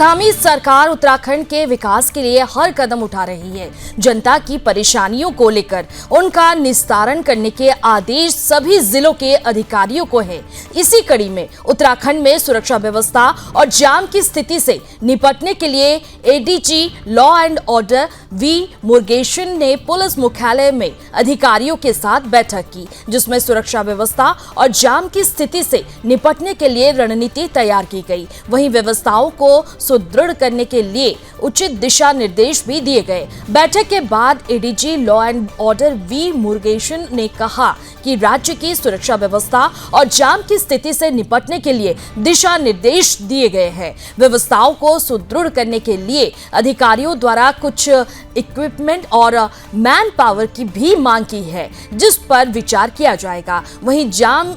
धामी सरकार उत्तराखंड के विकास के लिए हर कदम उठा रही है। जनता की परेशानियों को लेकर उनका निस्तारण करने के आदेश सभी जिलों के अधिकारियों को है। इसी कड़ी में उत्तराखंड में सुरक्षा व्यवस्था और जाम की स्थिति से निपटने के लिए ADG law and order V Murugesan ने पुलिस मुख्यालय में अधिकारियों के साथ बैठक की, जिसमें सुरक्षा व्यवस्था और जाम की स्थिति से निपटने के लिए रणनीति तैयार की गई। वहीं व्यवस्थाओं को सुदृढ़ करने के लिए उचित दिशा निर्देश भी दिए गए। बैठक के बाद ADG law and order V Murugesan ने कहा कि राज्य की सुरक्षा व्यवस्था और जाम की स्थिति से निपटने के लिए दिशा निर्देश दिए गए हैं। व्यवस्थाओं को सुदृढ़ करने के लिए अधिकारियों द्वारा कुछ इक्विपमेंट और मैन पावर की भी मांग की है, जिस पर विचार किया जाएगा। वहीं जाम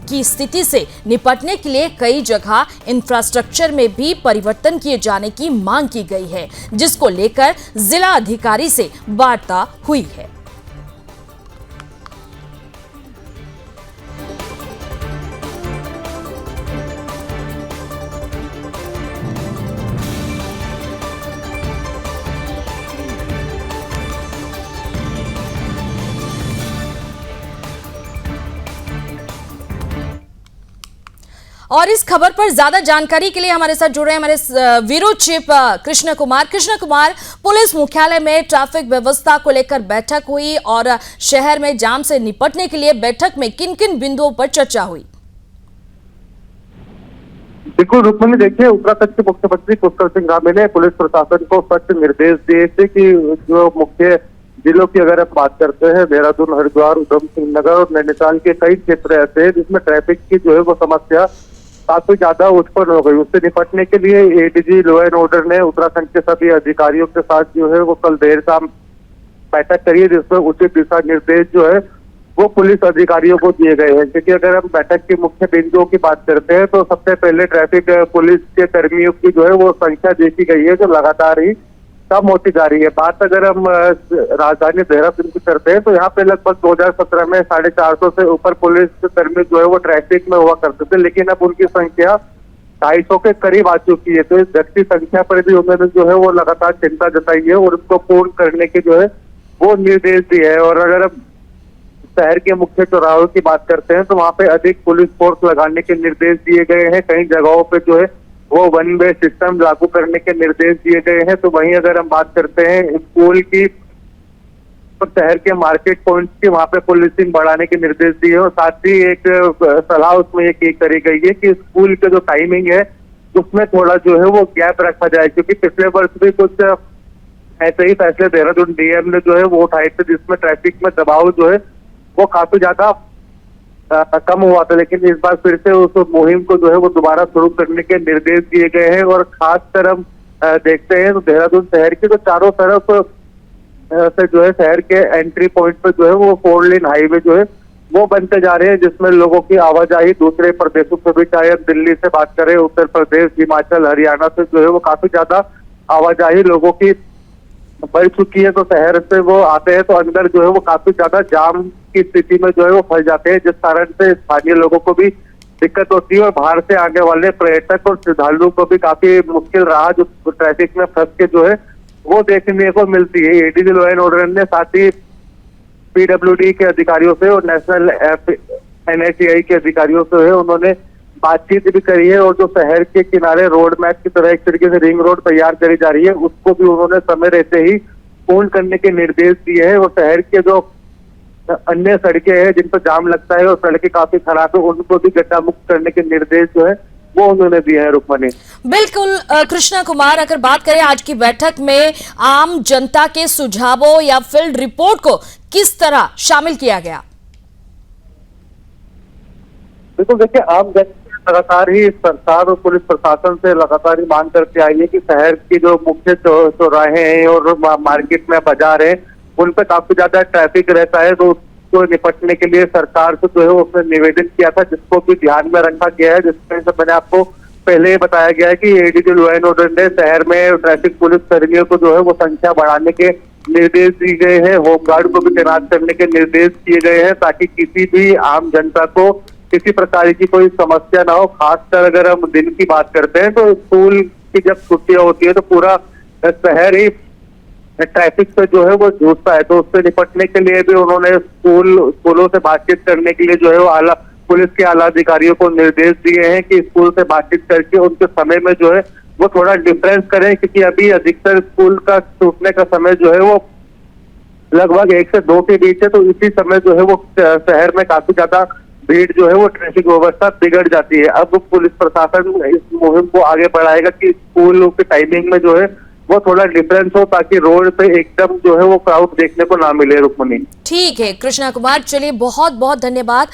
की स्थिति से निपटने के लिए कई जगह इंफ्रास्ट्रक्चर में भी परिवर्तन किए जाने की मांग की गई है, जिसको लेकर जिला अधिकारी से वार्ता हुई है। और इस खबर पर ज्यादा जानकारी के लिए हमारे साथ जुड़ रहे हैं हमारे bureau chief Krishna Kumar. Police मुख्यालय में ट्रैफिक व्यवस्था को लेकर बैठक हुई और शहर में जाम से निपटने के लिए बैठक में किन किन बिंदुओं पर चर्चा हुई? बिल्कुल रुक्मणी, देखिए उत्तराखंड के मुख्यमंत्री पुष्कर सिंह धामी ने पुलिस प्रशासन को सख्त निर्देश दिए थे कि जो मुख्य जिलों की अगर हम बात करते हैं, देहरादून, हरिद्वार, उधम सिंह नगर और नैनीताल के कई क्षेत्र ऐसे हैं जिसमें ट्रैफिक की जो है वो समस्या काफी ज्यादा उत्पन्न हो गई। उससे निपटने के लिए एडीजी लॉ एंड ऑर्डर ने उत्तराखंड के सभी अधिकारियों के साथ जो है वो कल देर शाम बैठक करी है, जिसमें उचित दिशा निर्देश जो है वो पुलिस अधिकारियों को दिए गए हैं। क्योंकि अगर हम बैठक के मुख्य बिंदुओं की बात करते हैं तो सबसे पहले ट्रैफिक पुलिस के कर्मियों की जो है वो संख्या देखी गई है, जो लगातार ही कम होती जा रही है। बात अगर हम राजधानी देहरादून की करते हैं तो यहाँ पे लगभग 2017 में 450 से ऊपर पुलिस कर्मी जो है वो ट्रैफिक में हुआ करते थे, लेकिन अब उनकी संख्या 250 के करीब आ चुकी है। तो इस घटती संख्या पर भी उन्होंने जो है वो लगातार चिंता जताई है और उसको पूर्ण करने के जो है वो निर्देश दिए है। और अगर हम शहर के मुख्य चौराहों की बात करते हैं तो वहाँ पे अधिक पुलिस फोर्स लगाने के निर्देश दिए गए हैं। कई जगहों पे जो है वो वन वे सिस्टम लागू करने के निर्देश दिए गए हैं। तो वहीं अगर हम बात करते हैं स्कूल की और शहर के मार्केट पॉइंट की, वहाँ पे पुलिसिंग बढ़ाने के निर्देश दिए और साथ ही एक सलाह उसमें ये करी गई है कि स्कूल के जो टाइमिंग है उसमें थोड़ा जो है वो गैप रखा जाए, क्योंकि पिछले वर्ष भी कुछ ऐसे ही फैसले देहरादून डीएम ने जो है वो उठाए थे, जिसमें ट्रैफिक में दबाव जो है वो काफी ज्यादा कम हुआ था। लेकिन इस बार फिर से उस मुहिम को जो है वो दोबारा शुरू करने के निर्देश दिए गए हैं। और खासकर हम देखते हैं तो देहरादून शहर के तो चारों तरफ से जो है शहर के एंट्री पॉइंट पे जो है वो 4 लेन हाईवे जो है वो बनते जा रहे हैं, जिसमें लोगों की आवाजाही दूसरे प्रदेशों से भी, चाहे दिल्ली से बात करें, उत्तर प्रदेश, हिमाचल, हरियाणा से जो है वो काफी ज्यादा आवाजाही लोगों की बढ़ चुकी है। तो शहर से वो आते हैं तो अंदर जो है वो काफी ज्यादा जाम की स्थिति में जो है वो फंस जाते हैं, जिस कारण से स्थानीय लोगों को भी दिक्कत होती है और बाहर से आने वाले पर्यटक और श्रद्धालुओं को भी काफी मुश्किल रहा जो ट्रैफिक में फंस के जो है वो देखने को मिलती है। एडीजी लॉ एंड ऑर्डर ने साथ ही पीडब्ल्यूडी के अधिकारियों से और नेशनल एनएचएआई के अधिकारियों से है उन्होंने बातचीत भी करी है और जो शहर के किनारे रोड मैप की तरह एक तरीके से रिंग रोड तैयार करी जा रही है उसको भी उन्होंने समय रहते ही पूर्ण करने के निर्देश दिए हैं। और शहर के जो अन्य सड़कें हैं जिन पर जाम लगता है और सड़कें काफी खराब है उनको भी गड्ढा मुक्त करने के निर्देश जो है वो उन्होंने दिए हैं। रुक्मणी, बिल्कुल कृष्णा कुमार, अगर बात करें आज की बैठक में आम जनता के सुझावों या फील्ड रिपोर्ट को किस तरह शामिल किया गया? बिल्कुल, देखिए आम जनता लगातार ही सरकार और पुलिस प्रशासन से लगातार ही मांग करके आई है कि शहर की जो मुख्य चौराहे हैं और मार्केट में बाजार है उन पर काफी ज्यादा ट्रैफिक रहता है। तो उसको निपटने के लिए सरकार को जो है उसने निवेदन किया था, जिसको भी ध्यान में रखा गया है। जिसमें मैंने आपको पहले ही बताया गया है कि एडीजी लॉ एंड ऑर्डर ने शहर में ट्रैफिक पुलिस कर्मियों को जो है वो संख्या बढ़ाने के निर्देश दिए गए हैं। होमगार्ड को भी तैनात करने के निर्देश दिए गए हैं ताकि किसी भी आम जनता को किसी प्रकार की कोई समस्या ना हो। खासकर अगर हम दिन की बात करते हैं तो स्कूल की जब छुट्टियां होती है तो पूरा शहर ही ट्रैफिक से जो है वो जूझता है। तो उससे निपटने के लिए भी उन्होंने स्कूलों से बातचीत करने के लिए जो है वो पुलिस के आला अधिकारियों को निर्देश दिए हैं कि स्कूल से बातचीत करके उनके समय में जो है वो थोड़ा डिफरेंस करें, क्योंकि अभी अधिकतर स्कूल का छूटने का समय जो है वो लगभग 1 से 2 के बीच है। तो इसी समय जो है वो शहर में काफी ज्यादा भीड़ जो है वो ट्रैफिक व्यवस्था बिगड़ जाती है। अब पुलिस प्रशासन इस मुहिम को आगे बढ़ाएगा कि स्कूल के टाइमिंग में जो है वो थोड़ा डिफरेंस हो, ताकि रोड पे एकदम जो है वो क्राउड देखने को ना मिले। रुक्मणी, ठीक है कृष्णा कुमार, चलिए बहुत बहुत धन्यवाद।